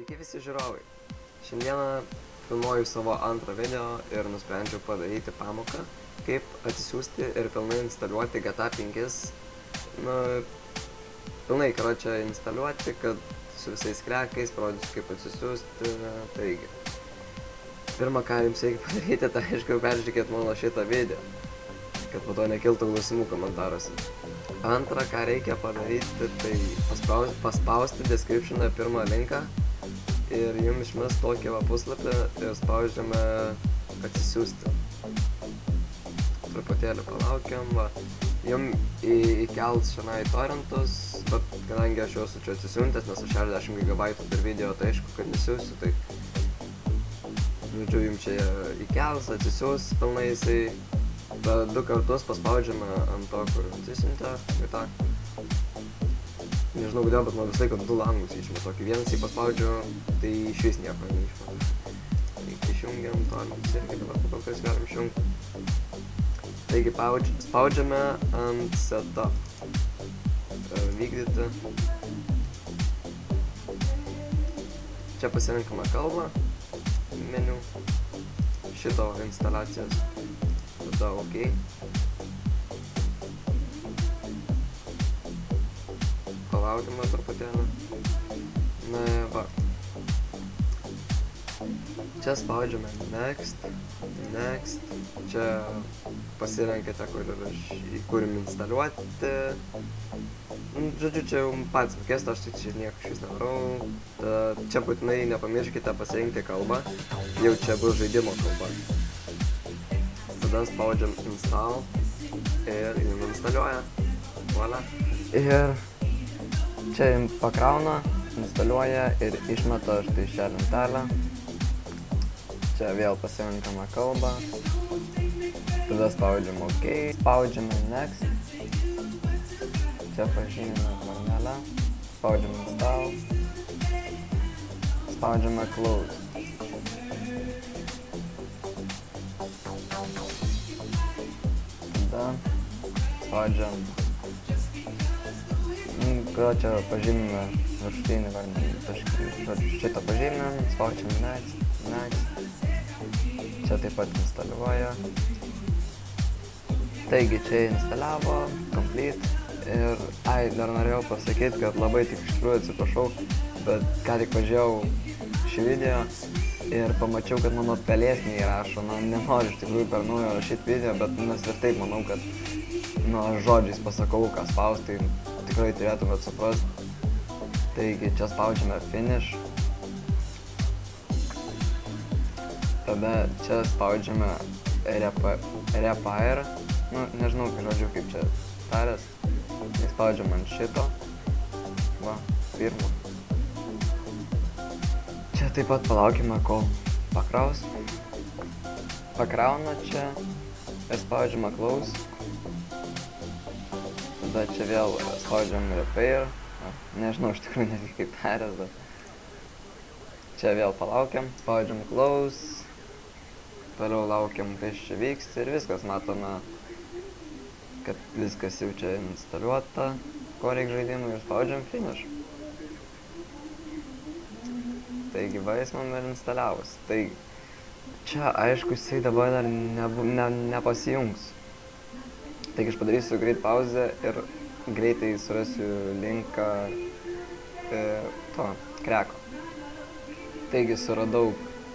Sveiki visi žiūrovai. Šiandieną filmuoju savo antrą video ir nusprendžiau padaryti pamoką, kaip atsisiųsti ir pilnai instaliuoti GTA 5. Pilnai karočią instaliuoti, kad su visais krekais parodysiu, kaip atsisiųsti. Taigi, pirmą, ką jums reikia padaryti, tai aišku, peržiūrėkit mano šitą video, kad po to nekiltų klausimų komentaruose. Antra, ką reikia padaryti, tai paspausti description'e pirmą linką ir jums išmes tokį puslapį ir spaudžiame atsisiųsti. Truputėlį palaukiam, jums įkels šiandien torrentus, bet kadangi aš jau esu čia atsisiuntęs, nes aš 60 GB per video, tai aišku, kad nesiųsiu, tai žodžiu, jums čia įkels, atsisiūs pilnai jisai. Du kartus paspaudžiame ant to, kur atsisiuntė ir tą. Nežinau kodėl, bet man visą laiką du langus išmė tokį. Vienas jį paspaudžiu, tai iš vis nieko neišmė. Tai išjungiam torrentus irgi dabar po kas galim išjungti. Taigi spaudžiame ant setup. Vykdyti. Čia pasirinkame kalbą, meniu, šito instaliacijos. Tada OK. Palaukime truputėlį. Na va. Čia spaudžiame Next. Čia pasirenkate, kur jums instaliuoti. Žodžiu, čia pats mokėsite, aš čia nieko šis nedarau. Čia būtinai nepamirškite pasirinkti kalbą. Jau čia bus žaidimo kalba. Tada spaudžiam install ir jums instaliuoja. Voilà. Ir čia jums pakrauna, instaliuoja ir išmeta štai šią lentelę. Čia vėl pasirinkame kalbą. Tada spaudžiam OK. Spaudžiame Next. Čia pažymime varnelę. Spaudžiam install. Spaudžiame close. Spaudžiam, čia pažymime viršutinį varnelį, šitą pažymim, spaudžiam Next, čia taip pat instaliuoja. Taigi čia instaliavo, complete ir, dar norėjau pasakyti, kad labai tik iš tikrųjų atsiprašau, bet ką tik pažiūrėjau šį video ir pamačiau, kad mano pelėsniai rašo, nenoriu iš tikrųjų per naujo rašyti video, bet nes ir taip manau, kad žodžiais pasakau, ką spaus, tai tikrai turėtumėt suprast. Taigi čia spaudžiame Finish. Tada čia spaudžiame Repair. Nežinau, žodžiu, kaip čia tarės. Spaudžiam ant šito. Va, pirmo. Čia taip pat palaukime, kol pakraus. Pakrauna čia ir spaudžiame Close. Tada čia vėl spaudžiam Repair. Nežinau, iš tikrųjų netgi kaip tarės, bet čia vėl palaukiam, spaudžiam Close. Toliau laukiam, kas čia vyks ir viskas, matome, kad viskas jau čia instaliuota, ko reikia žaidimui ir spaudžiam Finish. Taigi va, jis man ir instaliavus. Tai čia aišku, jisai dabar dar nepasijungs. Taigi aš padarysiu greit pauzę ir greitai surasiu linką to kreko. Taigi suradau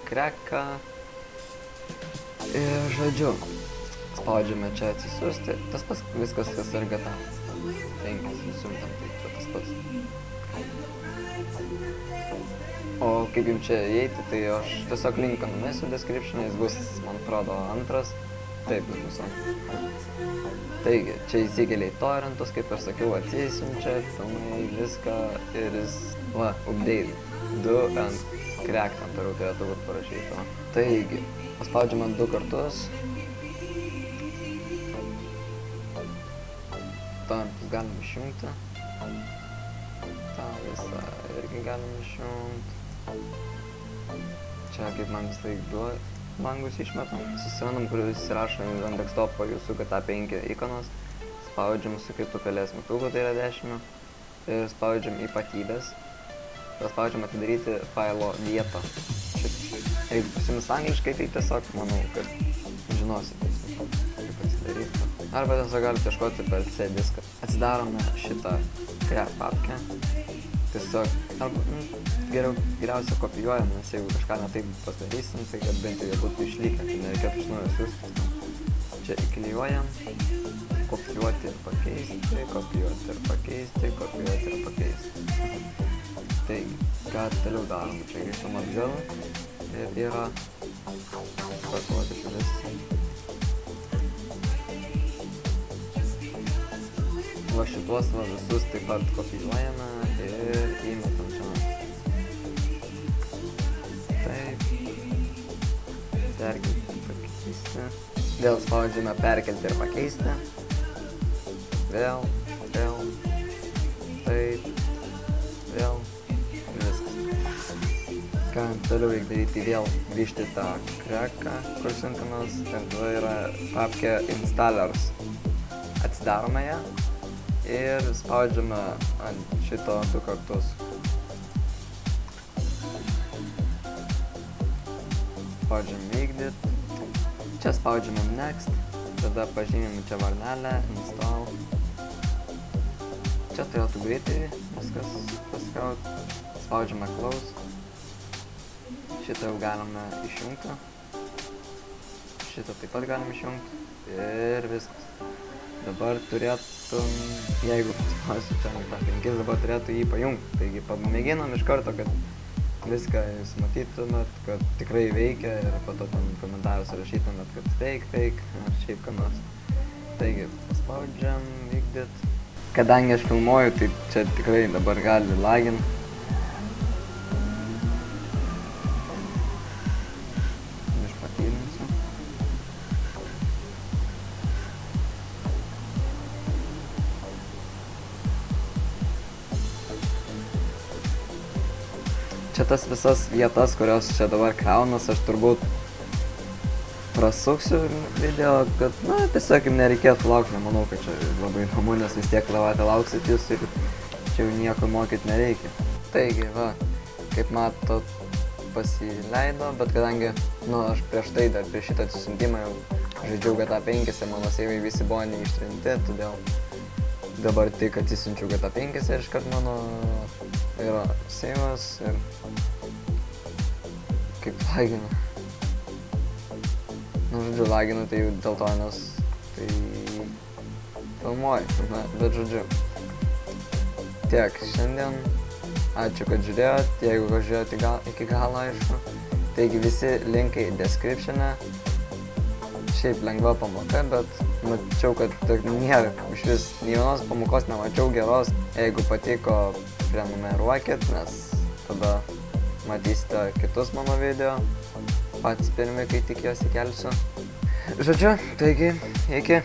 kreką ir žodžiu, spaudžiame čia atsisiųsti. Tas pats viskas, kas ir GTA 5 siuntam, tai čia tas pats. O kaip jums čia įeiti, tai aš tiesiog linką numesiu description'e, jis bus, man atrodo, antras. Taip, bus antras. Taigi, čia įsikelia į torrentus, kaip ir sakiau, atsisiunčia, filmai, viską ir jis, va, update 2 ant crack temperu turėtų būti parašyta. Taigi, paspaudžiame 2 kartus. Torrentus galim išjungti. tą visą irgi galim išjungt. Čia kaip man vis laik duoja langus išmetam. Susirandam, kur įsirašo ant desktopo jūsų GTA 5 ikonos. Spaudžiam su kitu pelės mygtuku, tai yra 10. Ir spaudžiam ypatybės. paspaudžiam atidaryti failo vietą. Jeigu pasiims angliškai, tai tiesiog manau, kad žinosit, kaip atsidaryti. Arba tiesiog galite ieškoti per C diską. Atsidarome šitą crack papkę. Tiesiog, arba geriausia kopijuojam, nes jeigu kažką netaip pasidarysim, tai kad bent jau jie būtų išlikę, tai nereikėtų iš naujo siųsti. Čia įklijuojam, kopijuoti ir pakeisti, kopijuoti ir pakeisti, kopijuoti ir pakeisti. Taigi, ką toliau darom? Čia grįžtam atgal ir yra pakuoti šalis. Va šituos visus taip pat kopijuojame ir įmetam čia. Taip. Perkelti ir pakeisti. Vėl spaudžiame perkelti ir pakeisti. Vėl. Taip. Vėl. Viskas. Ką toliau reikia daryti, vėl grįžti tą cracką, kur siuntimas. Ten tada yra papkė installers. Atsidarome ją ir spaudžiame ant šito 2 kartus. Spaudžiam vykdyt. Čia spaudžiame next. Tada pažymime čia varnelę, install. Čia turėtų greitai viskas pasikraut. Spaudžiame close. Šitą jau galime išjungti. Šitą taip pat galime išjungti. Ir viskas. Dabar turėtum, jeigu spausiu čia ant 5, dabar turėtų jį pajungti. Taigi pamėginam iš karto, kad viską jūs matytumėt, kad tikrai veikia ir po to ten komentarus rašytumėt, kad fake, ar šiaip ką nors. Taigi, paspaudžiam, vykdyt. Kadangi aš filmuoju, tai čia tikrai dabar gali lagint. Išpatylinsiu. Čia tas visas vietas, kurios čia dabar kraunas, aš turbūt prasuksiu video, kad, tiesiog jums nereikėtų laukti, nemanau, kad čia labai įdomu, nes vis tiek lauksit jūs ir čia jau nieko mokyt nereikia. Taigi, va, kaip matot, pasileido, bet kadangi, aš prieš tai dar prieš šitą atsisiuntimą jau žaidžiau GTA 5 ir mano seivai visi buvo neištrinti, todėl dabar tik atsisiunčiau GTA 5 ir iškart mano yra seivas ir kaip lagina. Žodžiu, laginu tai dėl to, nes tai filmuoju, bet žodžiu. Tiek šiandien. Ačiū, kad žiūrėjot, jeigu žiūrėjote iki galo, aišku. Taigi visi linkai descriptione. Šiaip lengva pamoka, bet mačiau, kad nėra iš vis nei vienos pamokos nemačiau geros. Jeigu patiko, prenumeruokit, nes tada matysite kitus mano video. Patys pirmi, kai tik juos įkelsiu. Žodžiu, taigi, iki.